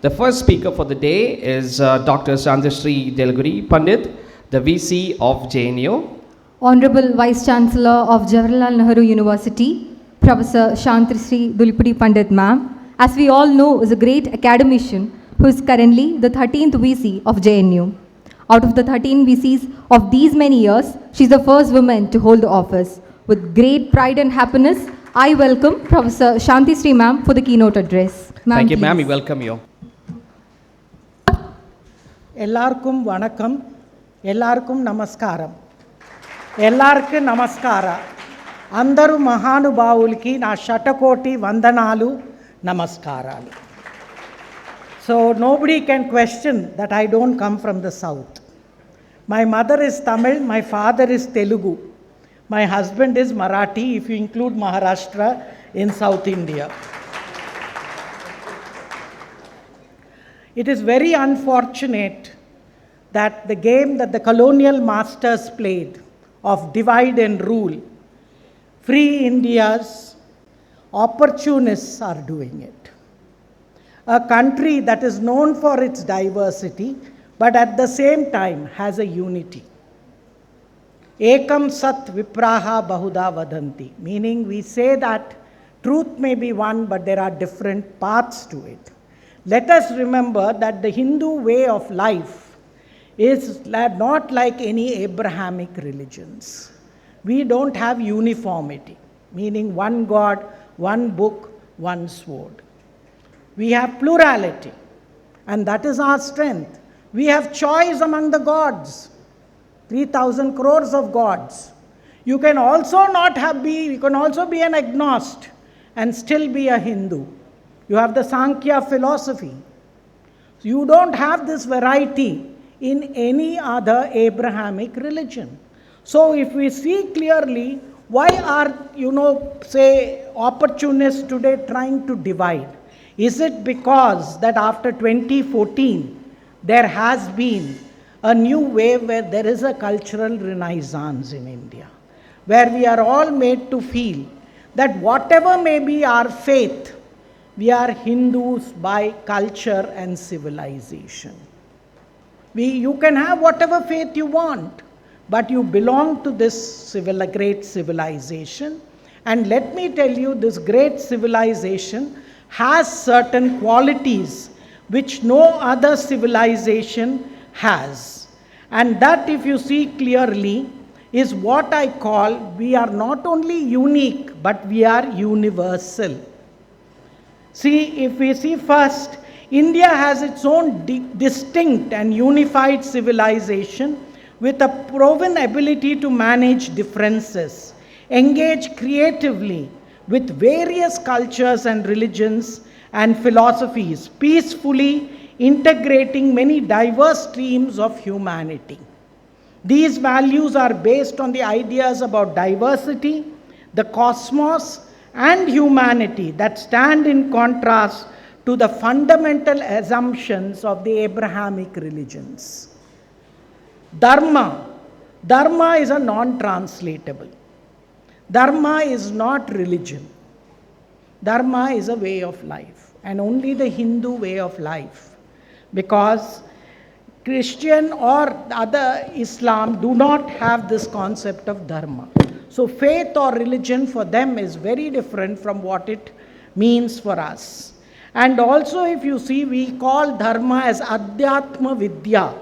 The first speaker for the day is Dr. Santishree Dhulipudi, Pandit, the VC of JNU. Honorable Vice Chancellor of Jawaharlal Nehru University, Professor Santishree Dhulipudi Pandit ma'am, as we all know, is a great academician who is currently the 13th VC of JNU. Out of the 13 VCs of these many years, she is the first woman to hold the office. With great pride and happiness, I welcome Professor Santishree ma'am for the keynote address. Thank you, ma'am. We welcome you. Ellarkum vanakkam, ellarkum namaskaram. Ellarku namaskara. Andaru mahanubhavuliki na shatakoti vandanalu namaskaralu. So nobody can question that I don't come from the south. My mother is Tamil, my father is Telugu. My husband is Marathi, if you include Maharashtra in South India. It is very unfortunate that the game that the colonial masters played of divide and rule, free India's opportunists are doing it. A country that is known for its diversity, but at the same time has a unity. Ekam sat vipraha bahuda vadanti, meaning we say that truth may be one, but there are different paths to it. Let us remember that the Hindu way of life is not like any Abrahamic religions. We don't have uniformity, meaning one God, one book, one sword. We have plurality, and that is our strength. We have choice among the gods, 3,000 crores of gods. You can also you can also be an agnostic and still be a Hindu. You have the Sankhya philosophy. You don't have this variety in any other Abrahamic religion. So if we see clearly, why are, say, opportunists today trying to divide? Is it because that after 2014, there has been a new wave where there is a cultural renaissance in India, where we are all made to feel that whatever may be our faith, we are Hindus by culture and civilization. You can have whatever faith you want, but you belong to this great civilization. And let me tell you, this great civilization has certain qualities which no other civilization has. And that, if you see clearly, is what I call, we are not only unique, but we are universal. See, if we see first, India has its own distinct and unified civilization with a proven ability to manage differences, engage creatively with various cultures and religions and philosophies, peacefully integrating many diverse streams of humanity. These values are based on the ideas about diversity, the cosmos, and humanity that stand in contrast to the fundamental assumptions of the Abrahamic religions. Dharma is a non-translatable. Dharma is not religion. Dharma is a way of life, and only the Hindu way of life, because Christian or other Islam do not have this concept of dharma. So faith or religion for them is very different from what it means for us. And also, if you see, we call dharma as Adhyatma Vidya,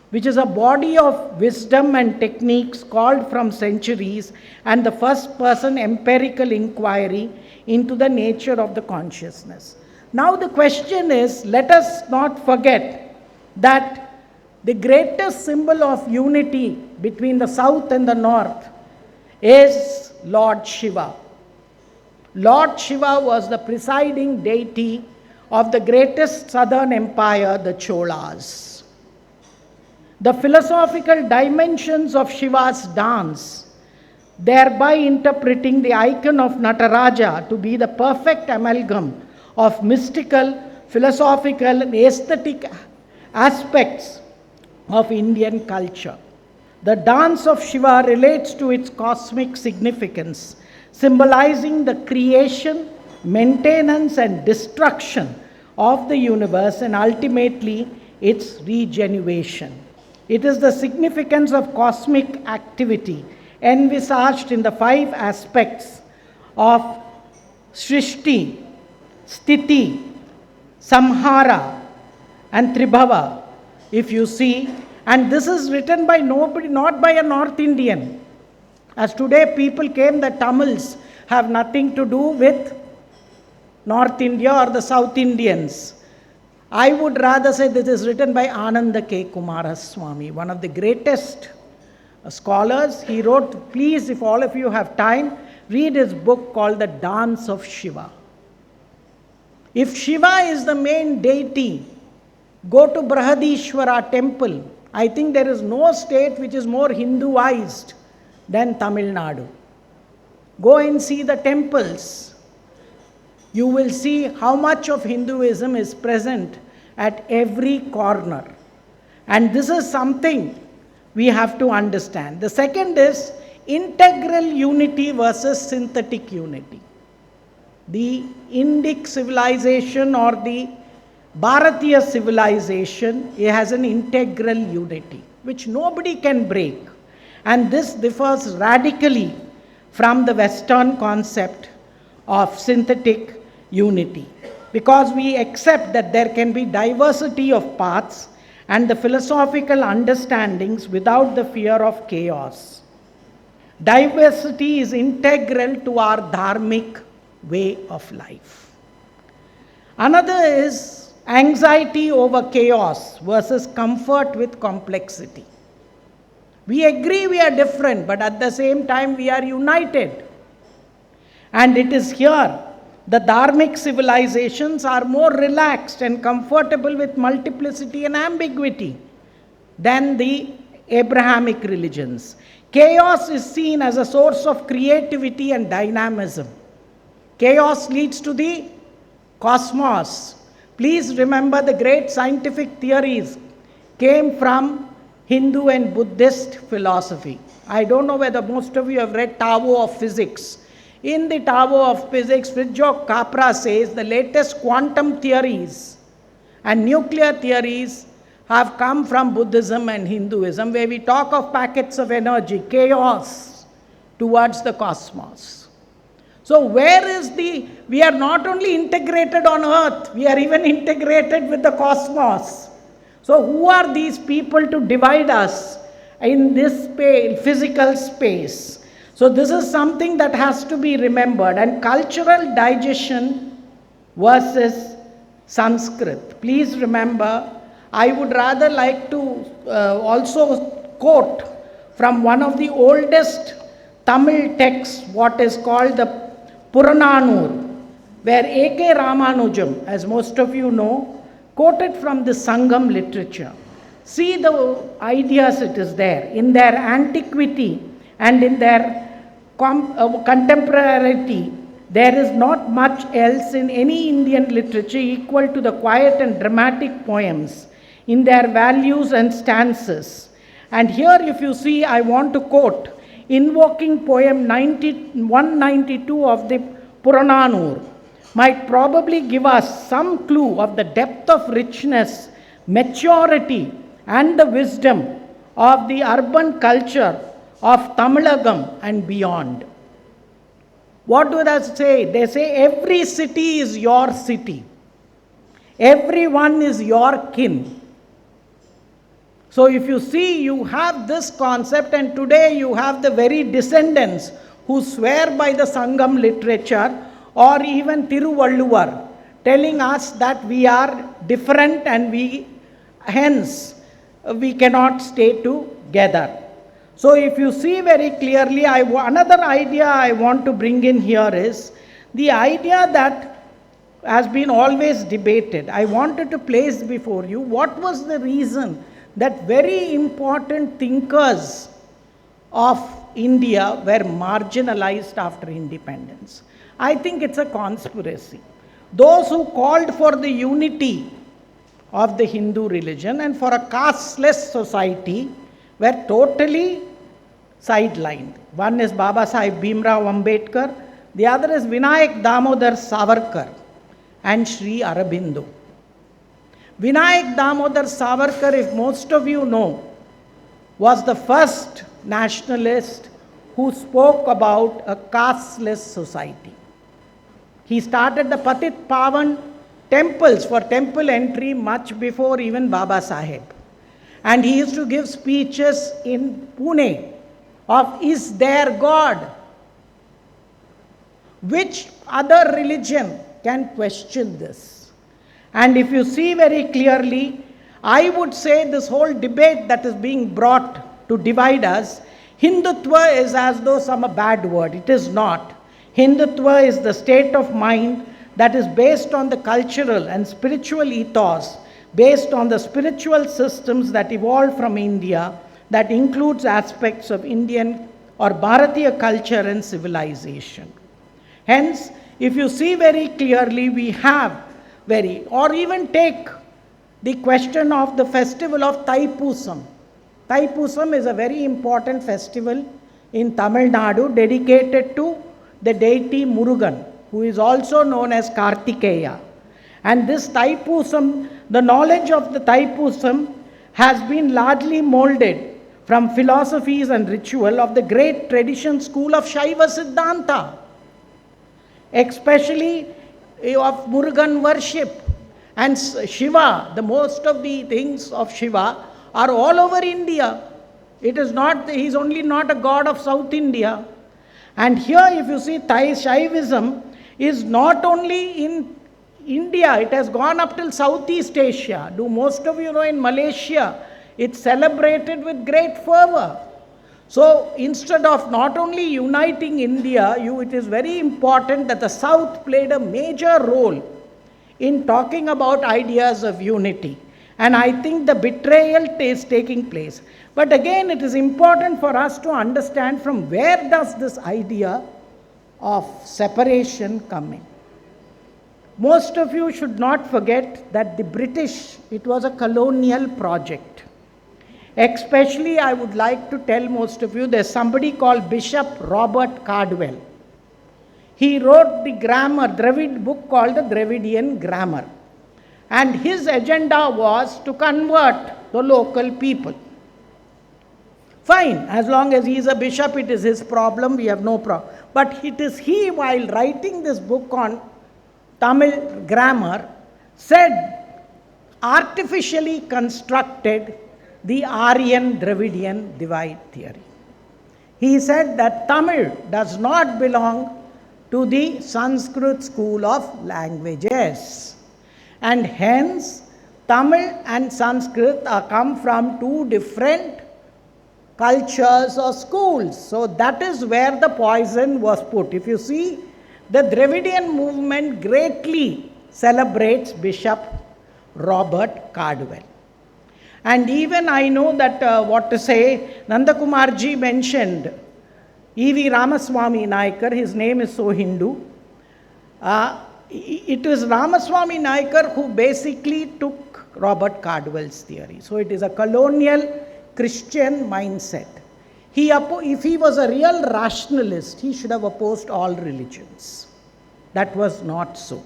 which is a body of wisdom and techniques called from centuries, and the first person empirical inquiry into the nature of the consciousness. Now the question is, let us not forget that the greatest symbol of unity between the south and the north is Lord Shiva. Lord Shiva was the presiding deity of the greatest southern empire, the Cholas. The philosophical dimensions of Shiva's dance, thereby interpreting the icon of Nataraja to be the perfect amalgam of mystical, philosophical, and aesthetic aspects of Indian culture. The dance of Shiva relates to its cosmic significance, symbolizing the creation, maintenance, and destruction of the universe and ultimately its regeneration. It is the significance of cosmic activity envisaged in the 5 aspects of Srishti, Sthiti, Samhara and Tribhava, if you see. And this is written by nobody, not by a North Indian. As today people claim that Tamils have nothing to do with North India or the South Indians. I would rather say this is written by Ananda K. Kumaraswamy, one of the greatest scholars. He wrote, please, if all of you have time, read his book called The Dance of Shiva. If Shiva is the main deity, go to Brihadishwara temple. I think there is no state which is more Hinduized than Tamil Nadu. Go and see the temples. You will see how much of Hinduism is present at every corner. And this is something we have to understand. The second is integral unity versus synthetic unity. The Indic civilization or the Bharatiya civilization, it has an integral unity which nobody can break. And this differs radically from the Western concept of synthetic unity, because we accept that there can be diversity of paths and the philosophical understandings without the fear of chaos. Diversity is integral to our dharmic way of life. Another is anxiety over chaos versus comfort with complexity. We agree we are different, but at the same time we are united. And it is here the dharmic civilizations are more relaxed and comfortable with multiplicity and ambiguity than the Abrahamic religions. Chaos is seen as a source of creativity and dynamism. Chaos leads to the cosmos. Please remember, the great scientific theories came from Hindu and Buddhist philosophy. I don't know whether most of you have read Tao of Physics. In the Tao of Physics, Fritjof Capra says the latest quantum theories and nuclear theories have come from Buddhism and Hinduism, where we talk of packets of energy, chaos towards the cosmos. So we are not only integrated on earth, we are even integrated with the cosmos. So who are these people to divide us in this physical space? So this is something that has to be remembered. And cultural digestion versus Sanskrit. Please remember, I would rather like to also quote from one of the oldest Tamil texts, what is called the Purananur, where A.K. Ramanujam, as most of you know, quoted from the Sangam literature. See the ideas it is there. In their antiquity and in their contemporaneity, there is not much else in any Indian literature equal to the quiet and dramatic poems in their values and stances. And here, if you see, I want to quote invoking poem 192 of the Purananur, might probably give us some clue of the depth of richness, maturity and the wisdom of the urban culture of Tamilagam and beyond. What do they say? They say every city is your city. Everyone is your kin. So if you see, you have this concept, and today you have the very descendants who swear by the Sangam literature or even Tiruvalluvar, telling us that we are different and hence we cannot stay together. So if you see very clearly, another idea I want to bring in here is the idea that has been always debated. I wanted to place before you what was the reason that very important thinkers of India were marginalized after independence. I think it's a conspiracy. Those who called for the unity of the Hindu religion and for a casteless society were totally sidelined. One is Baba Sahib Bhimrao Ambedkar, the other is Vinayak Damodar Savarkar and Sri Aurobindo. Vinayak Damodar Savarkar, if most of you know, was the first nationalist who spoke about a casteless society. He started the Patit Pavan temples for temple entry much before even Baba Saheb. And he used to give speeches in Pune of, is there God? Which other religion can question this? And if you see very clearly, I would say this whole debate that is being brought to divide us, Hindutva is as though some a bad word. It is not. Hindutva is the state of mind that is based on the cultural and spiritual ethos, based on the spiritual systems that evolved from India, that includes aspects of Indian or Bharatiya culture and civilization. Hence, if you see very clearly, we have or even take the question of the festival of Thaipusam. Thaipusam is a very important festival in Tamil Nadu dedicated to the deity Murugan, who is also known as Kartikeya. And this Thaipusam, the knowledge of the Thaipusam has been largely molded from philosophies and ritual of the great tradition school of Shiva Siddhanta, especially of Murugan worship. And Shiva, the most of the things of Shiva are all over India. It is not, he is only not a god of South India. And here if you see Shaivism is not only in India, it has gone up till Southeast Asia. Do most of you know in Malaysia, it's celebrated with great fervor. So instead of not only uniting India, it is very important that the South played a major role in talking about ideas of unity. And I think the betrayal is taking place. But again, it is important for us to understand from where does this idea of separation come in. Most of you should not forget that the British, it was a colonial project. Especially, I would like to tell most of you, there's somebody called Bishop Robert Cardwell. He wrote the grammar, Dravid book called the Dravidian Grammar. And his agenda was to convert the local people. Fine, as long as he is a bishop, it is his problem, we have no problem. But it is he, while writing this book on Tamil grammar, said, artificially constructed the Aryan Dravidian divide theory. He said that Tamil does not belong to the Sanskrit school of languages. And hence, Tamil and Sanskrit are come from two different cultures or schools. So that is where the poison was put. If you see, the Dravidian movement greatly celebrates Bishop Robert Cardwell. And even I know that, Nandakumarji mentioned E.V. Ramaswamy Naikar, his name is so Hindu. It is Ramaswamy Naikar who basically took Robert Cardwell's theory. So it is a colonial Christian mindset. If he was a real rationalist, he should have opposed all religions. That was not so.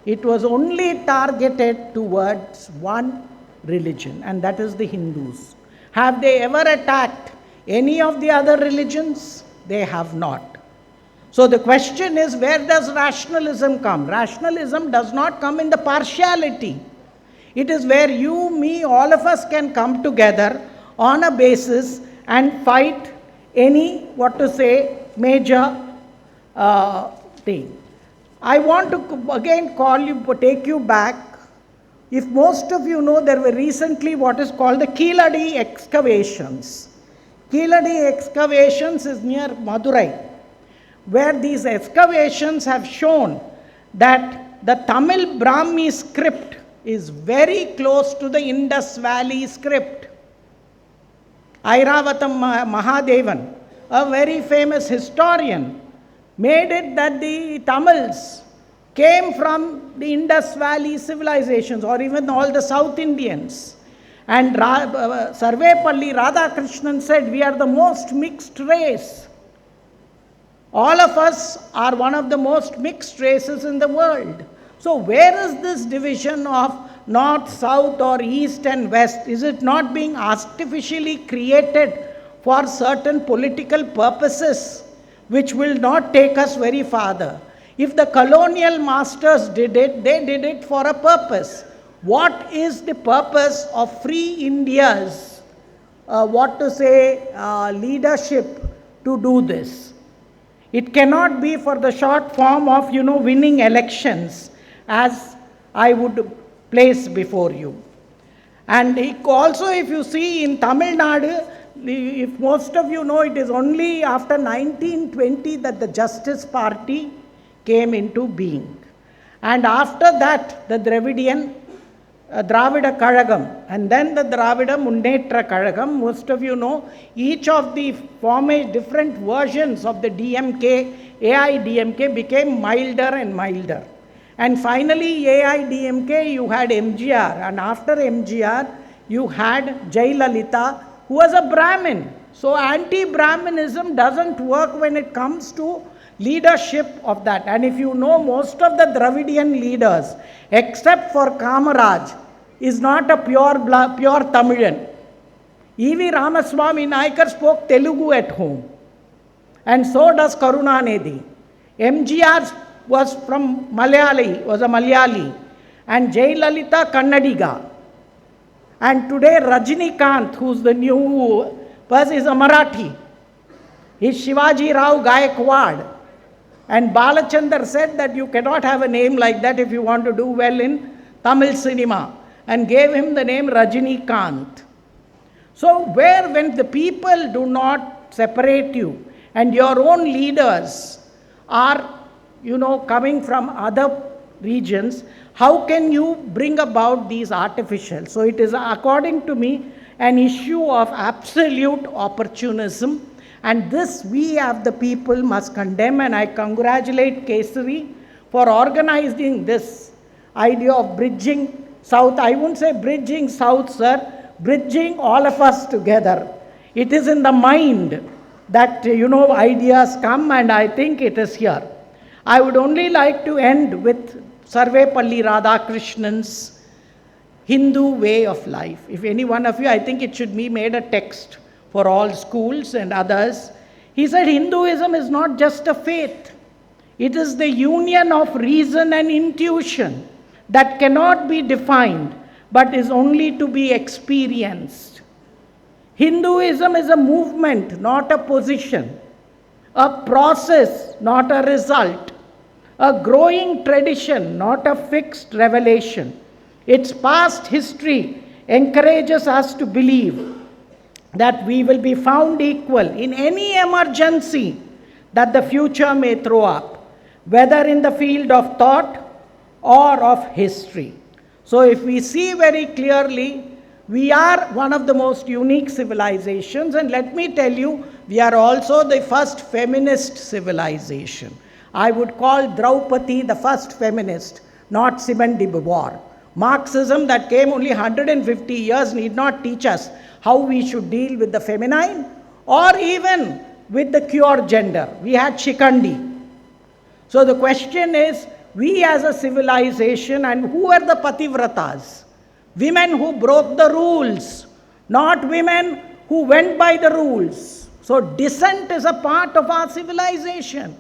It was only targeted towards one religion, and that is the Hindus. Have they ever attacked any of the other religions? They have not. So the question is, where does rationalism come? Rationalism does not come in the partiality. It is where you, me, all of us can come together on a basis and fight any, major thing. I want to again take you back. If most of you know, there were recently what is called the Keeladi excavations. Keeladi excavations is near Madurai, where these excavations have shown that the Tamil Brahmi script is very close to the Indus Valley script. Airavatam Mahadevan, a very famous historian, made it that the Tamils came from the Indus Valley civilizations, or even all the South Indians. And Sarvepalli Radhakrishnan said, we are the most mixed race. All of us are one of the most mixed races in the world. So where is this division of north, south, or east and west? Is it not being artificially created for certain political purposes which will not take us very farther? If the colonial masters did it, they did it for a purpose. What is the purpose of free India's, leadership to do this? It cannot be for the short form of, winning elections, as I would place before you. And also, if you see in Tamil Nadu, if most of you know, it is only after 1920 that the Justice Party came into being. And after that, the Dravida Kazhagam, and then the Dravida Munnetra Kazhagam. Most of you know, each of the different versions of the DMK, AIDMK became milder and milder. And finally, AIDMK, you had MGR, and after MGR, you had Jayalalitha, who was a Brahmin. So anti-Brahminism doesn't work when it comes to leadership of that. And if you know, most of the Dravidian leaders, except for Kamaraj, is not a pure Tamilian. E.V. Ramaswamy Naikar spoke Telugu at home. And so does Karunanidhi. MGR was from Malayali, was a Malayali. And Jayalalitha Kannadiga. And today Rajinikanth, who's the new person, is a Marathi. He's Shivaji Rao Gaikwad. And Balachandar said that you cannot have a name like that if you want to do well in Tamil cinema, and gave him the name Rajinikanth. So when the people do not separate you, and your own leaders are, coming from other regions, how can you bring about these artificial? So it is, according to me, an issue of absolute opportunism. And this we have the people must condemn, and I congratulate Kesari for organizing this idea of bridging South. I won't say bridging South, sir, bridging all of us together. It is in the mind that, ideas come, and I think it is here. I would only like to end with Sarvepalli Radhakrishnan's Hindu way of life. If any one of you, I think it should be made a text for all schools and others. He said Hinduism is not just a faith. It is the union of reason and intuition that cannot be defined, but is only to be experienced. Hinduism is a movement, not a position, a process, not a result, a growing tradition, not a fixed revelation. Its past history encourages us to believe that we will be found equal in any emergency that the future may throw up, whether in the field of thought or of history. So if we see very clearly, we are one of the most unique civilizations, and let me tell you, we are also the first feminist civilization. I would call Draupadi the first feminist, not Simone de Beauvoir. Marxism that came only 150 years need not teach us how we should deal with the feminine or even with the pure gender. We had Shikandi. So the question is, we as a civilization, and who are the Pativratas? Women who broke the rules, not women who went by the rules. So dissent is a part of our civilization.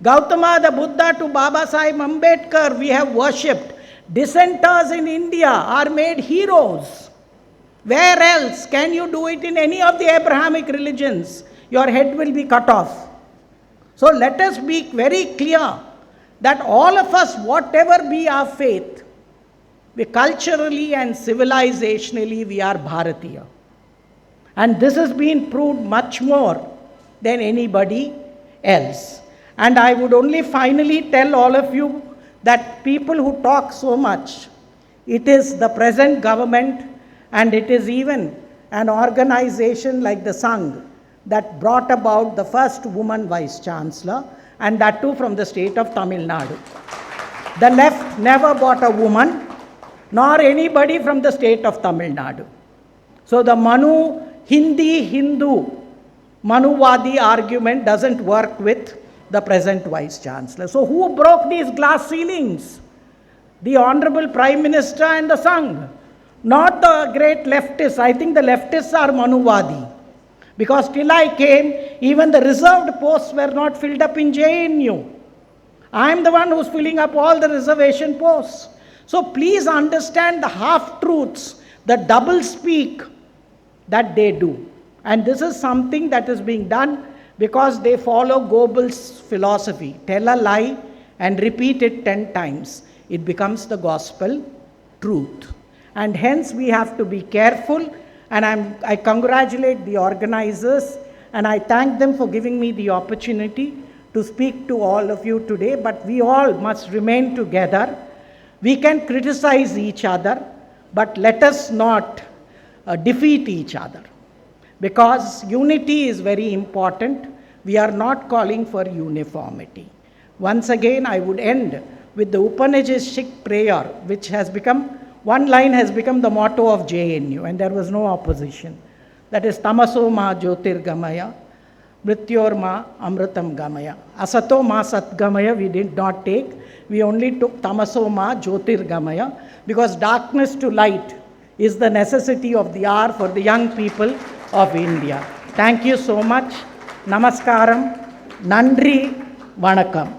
Gautama the Buddha to Baba Sahib Ambedkar we have worshipped. Dissenters in India are made heroes. Where else can you do it? In any of the Abrahamic religions? Your head will be cut off. So let us be very clear that all of us, whatever be our faith, we culturally and civilizationally we are Bharatiya. And this has been proved much more than anybody else. And I would only finally tell all of you that people who talk so much, it is the present government and it is even an organization like the Sangh that brought about the first woman vice chancellor, and that too from the state of Tamil Nadu. The left never bought a woman, nor anybody from the state of Tamil Nadu. So the Hindu Manuvadi argument doesn't work with the present vice chancellor. So who broke these glass ceilings? the Honorable Prime Minister and the Sangh, not the great leftists. I think the leftists are Manuvadi. Because till I came, even the reserved posts were not filled up in JNU. I am the one who's filling up all the reservation posts. So please understand the half-truths, the double-speak that they do. And this is something that is being done because they follow Goebbels' philosophy. Tell a lie and repeat it 10 times. It becomes the gospel truth. And hence we have to be careful. And I congratulate the organizers and I thank them for giving me the opportunity to speak to all of you today. But we all must remain together. We can criticize each other, but let us not defeat each other. Because unity is very important. We are not calling for uniformity. Once again, I would end with the Upanishadic prayer, which has become, one line has become the motto of JNU, and there was no opposition. That is, Tamaso ma Jyotirgamaya, Mrityor ma Amritam Gamaya. Asato ma Satgamaya we did not take. We only took Tamaso ma Jyotirgamaya, because darkness to light is the necessity of the hour for the young people of India. Thank you so much. Namaskaram. Nandri. Vanakkam.